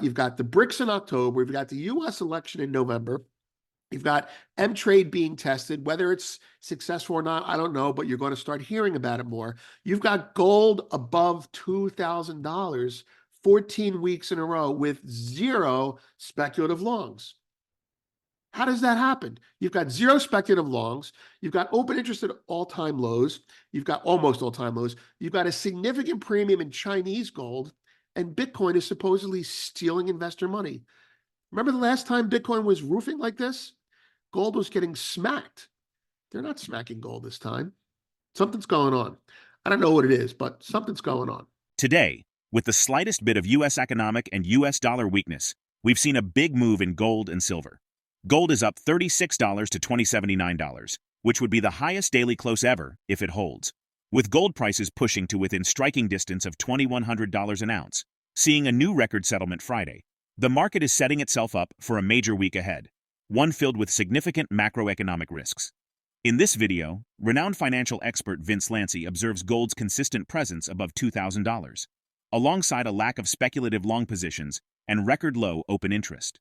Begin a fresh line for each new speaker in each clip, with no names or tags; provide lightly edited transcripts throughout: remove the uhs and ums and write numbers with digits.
You've got the BRICS in October. We've got the U.S. election in November. You've got M-Trade being tested. Whether it's successful or not, I don't know, but you're going to start hearing about it more. You've got gold above $2,000 14 weeks in a row with zero speculative longs. How does that happen? You've got zero speculative longs. You've got open interest at all-time lows. You've got almost all-time lows. You've got a significant premium in Chinese gold, and Bitcoin is supposedly stealing investor money. Remember the last time Bitcoin was roofing like this? Gold was getting smacked. They're not smacking gold this time. Something's going on. I don't know what it is, but something's going on.
Today, with the slightest bit of U.S. economic and U.S. dollar weakness, we've seen a big move in gold and silver. Gold is up $36 to $2,079, which would be the highest daily close ever if it holds, with gold prices pushing to within striking distance of $2,100 an ounce, seeing a new record settlement Friday. The market is setting itself up for a major week ahead, one filled with significant macroeconomic risks. In this video, renowned financial expert Vince Lanci observes gold's consistent presence above $2,000, alongside a lack of speculative long positions and record low open interest.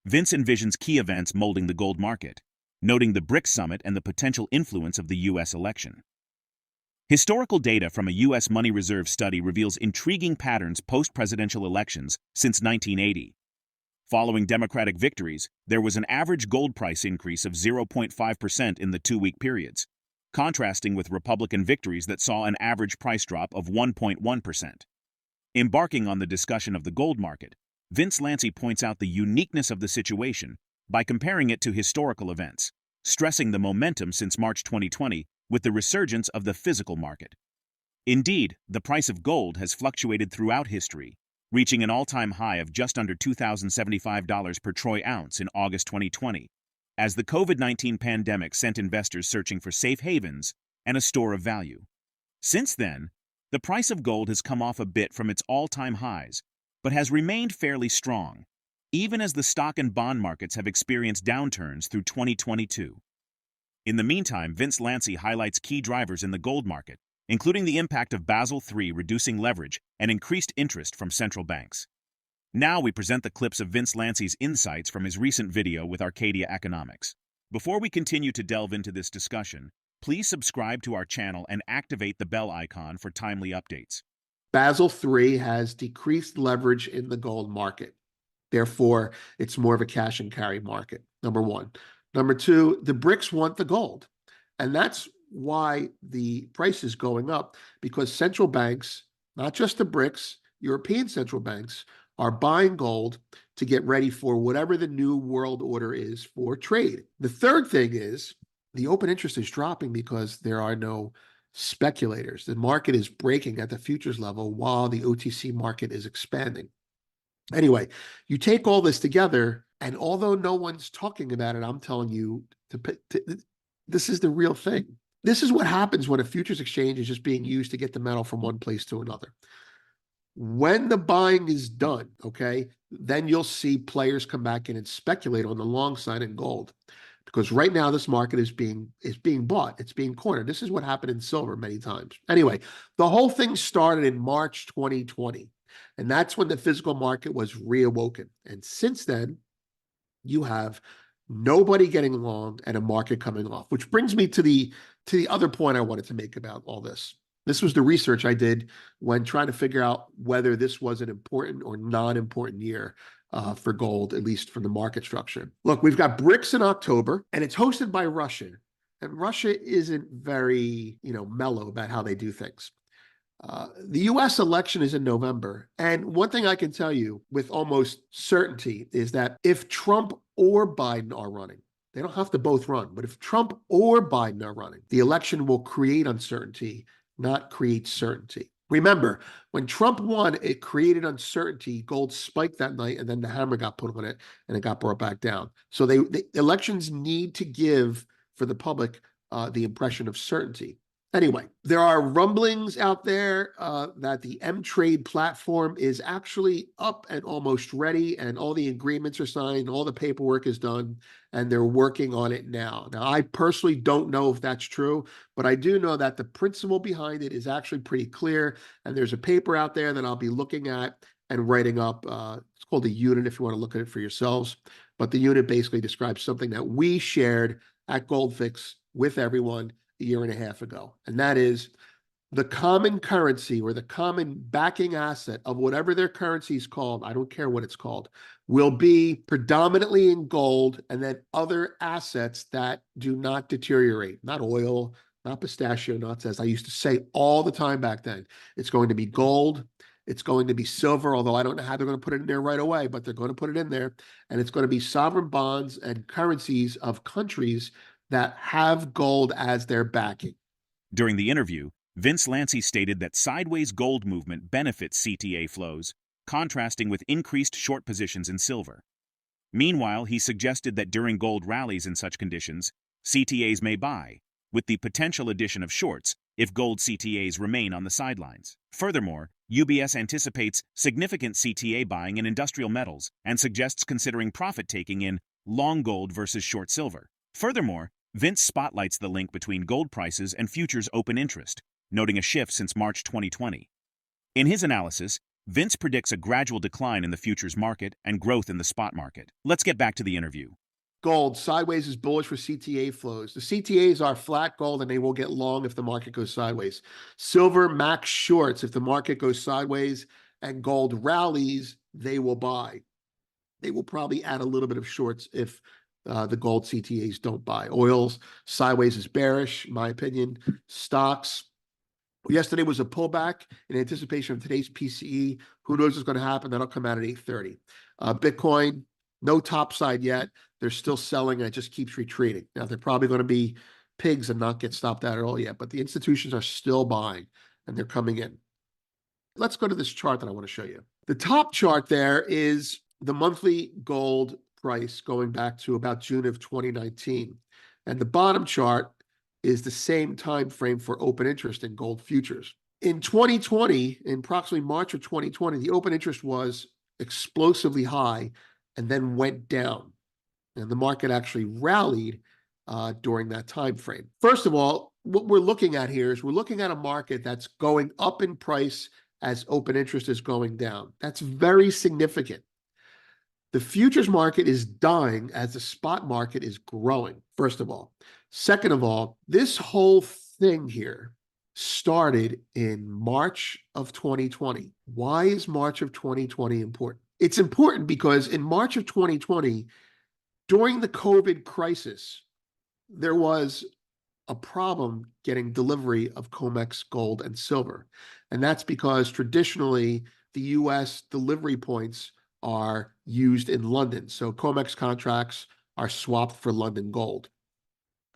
Vince envisions key events molding the gold market, noting the BRICS summit and the potential influence of the U.S. election. Historical data from a U.S. Money Reserve study reveals intriguing patterns post-presidential elections since 1980. Following Democratic victories, there was an average gold price increase of 0.5% in the two-week periods, contrasting with Republican victories that saw an average price drop of 1.1%. Embarking on the discussion of the gold market, Vince Lanci points out the uniqueness of the situation by comparing it to historical events, stressing the momentum since March 2020 with the resurgence of the physical market. Indeed, the price of gold has fluctuated throughout history, reaching an all-time high of just under $2,075 per troy ounce in August 2020, as the COVID-19 pandemic sent investors searching for safe havens and a store of value. Since then, the price of gold has come off a bit from its all-time highs, but has remained fairly strong, even as the stock and bond markets have experienced downturns through 2022. In the meantime, Vince Lanci highlights key drivers in the gold market, including the impact of Basel III reducing leverage and increased interest from central banks. Now we present the clips of Vince Lanci's insights from his recent video with Arcadia Economics. Before we continue to delve into this discussion, please subscribe to our channel and activate the bell icon for timely updates.
Basel III has decreased leverage in the gold market. Therefore, it's more of a cash and carry market, number one. Number two, the BRICS want the gold. And that's why the price is going up, because central banks, not just the BRICS, European central banks, are buying gold to get ready for whatever the new world order is for trade. The third thing is the open interest is dropping because there are no speculators. The market is breaking at the futures level while the OTC market is expanding. Anyway, you take all this together, and although no one's talking about it, I'm telling you, this is the real thing. This is what happens when a futures exchange is just being used to get the metal from one place to another. When the buying is done, okay, then you'll see players come back in and speculate on the long side in gold. Because right now this market is being bought. It's being cornered. This is what happened in silver many times. Anyway, the whole thing started in March 2020. And that's when the physical market was reawoken. And since then, you have nobody getting long and a market coming off, which brings me to the other point I wanted to make about all this. This was the research I did when trying to figure out whether this was an important or non-important year for gold, at least from the market structure. Look, we've got BRICS in October, and it's hosted by Russia. And Russia isn't very, mellow about how they do things. The U.S. election is in November. And one thing I can tell you with almost certainty is that if Trump or Biden are running, they don't have to both run, but if Trump or Biden are running, the election will create uncertainty, not create certainty. Remember, when Trump won, it created uncertainty. Gold spiked that night, and then the hammer got put on it, and it got brought back down. So the elections need to give for the public the impression of certainty. Anyway, there are rumblings out there that the M-Trade platform is actually up and almost ready, and all the agreements are signed, all the paperwork is done, and they're working on it now. Now, I personally don't know if that's true, but I do know that the principle behind it is actually pretty clear, and there's a paper out there that I'll be looking at and writing up, it's called a unit if you want to look at it for yourselves. But the unit basically describes something that we shared at Goldfix with everyone a year and a half ago. And that is the common currency or the common backing asset of whatever their currency is called, I don't care what it's called, will be predominantly in gold and then other assets that do not deteriorate, not oil, not pistachio nuts, as I used to say all the time back then. It's going to be gold. It's going to be silver, although I don't know how they're going to put it in there right away, but they're going to put it in there. And it's going to be sovereign bonds and currencies of countries that have gold as their backing.
During the interview, Vince Lanci stated that sideways gold movement benefits CTA flows, contrasting with increased short positions in silver. Meanwhile, he suggested that during gold rallies in such conditions, CTAs may buy, with the potential addition of shorts if gold CTAs remain on the sidelines. Furthermore, UBS anticipates significant CTA buying in industrial metals and suggests considering profit-taking in long gold versus short silver. Furthermore, Vince spotlights the link between gold prices and futures open interest, noting a shift since March 2020. In his analysis, Vince predicts a gradual decline in the futures market and growth in the spot market. Let's get back to the interview.
Gold sideways is bullish for CTA flows. The CTAs are flat gold and they will get long if the market goes sideways. Silver max shorts if the market goes sideways, and gold rallies, they will buy. They will probably add a little bit of shorts if the gold CTAs don't buy. Oils sideways is bearish, in my opinion. Stocks, yesterday was a pullback in anticipation of today's PCE. Who knows what's going to happen? That'll come out at 8:30. Bitcoin, no top side yet. They're still selling and it just keeps retreating. Now, they're probably going to be pigs and not get stopped out at all yet, but the institutions are still buying and they're coming in. Let's go to this chart that I want to show you. The top chart there is the monthly gold price going back to about June of 2019. And the bottom chart is the same time frame for open interest in gold futures. In 2020, in approximately March of 2020, the open interest was explosively high and then went down. And the market actually rallied during that time frame. First of all, what we're looking at here is we're looking at a market that's going up in price as open interest is going down. That's very significant. The futures market is dying as the spot market is growing, first of all. Second of all, this whole thing here started in March of 2020. Why is March of 2020 important? It's important because in March of 2020, during the COVID crisis, there was a problem getting delivery of COMEX gold and silver. And that's because traditionally the US delivery points are used in London. So COMEX contracts are swapped for London gold.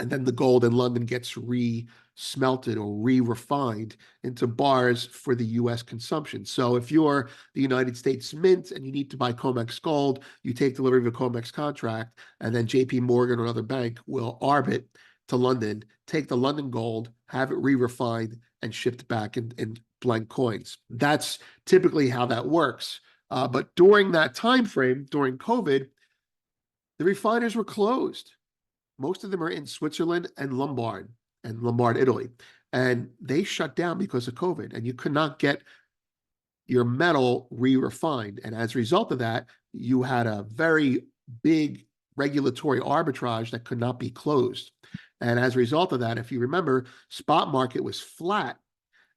And then the gold in London gets re-smelted or re-refined into bars for the US consumption. So if you're the United States Mint and you need to buy COMEX gold, you take delivery of a COMEX contract, and then JP Morgan or another bank will arb it to London, take the London gold, have it re-refined, and shipped back in blank coins. That's typically how that works. But during that time frame, during COVID, the refiners were closed. Most of them are in Switzerland and Lombard, Italy. And they shut down because of COVID. And you could not get your metal re-refined. And as a result of that, you had a very big regulatory arbitrage that could not be closed. And as a result of that, if you remember, spot market was flat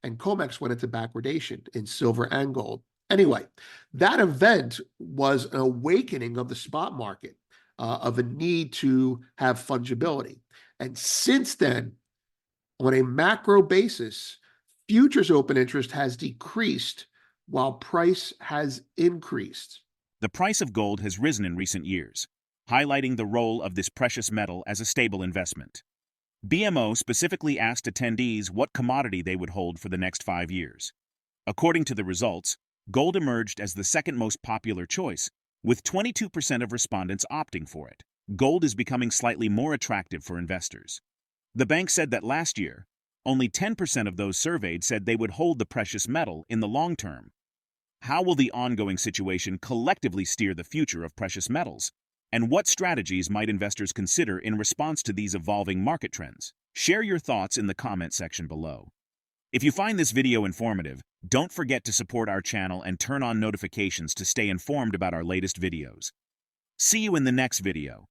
and COMEX went into backwardation in silver and gold. Anyway, that event was an awakening of the spot market, of a need to have fungibility. And since then, on a macro basis, futures open interest has decreased while price has increased.
The price of gold has risen in recent years, highlighting the role of this precious metal as a stable investment. BMO specifically asked attendees what commodity they would hold for the next 5 years. According to the results, gold emerged as the second most popular choice, with 22% of respondents opting for it. Gold is becoming slightly more attractive for investors. The bank said that last year, only 10% of those surveyed said they would hold the precious metal in the long term. How will the ongoing situation collectively steer the future of precious metals? And what strategies might investors consider in response to these evolving market trends? Share your thoughts in the comment section below. If you find this video informative, don't forget to support our channel and turn on notifications to stay informed about our latest videos. See you in the next video.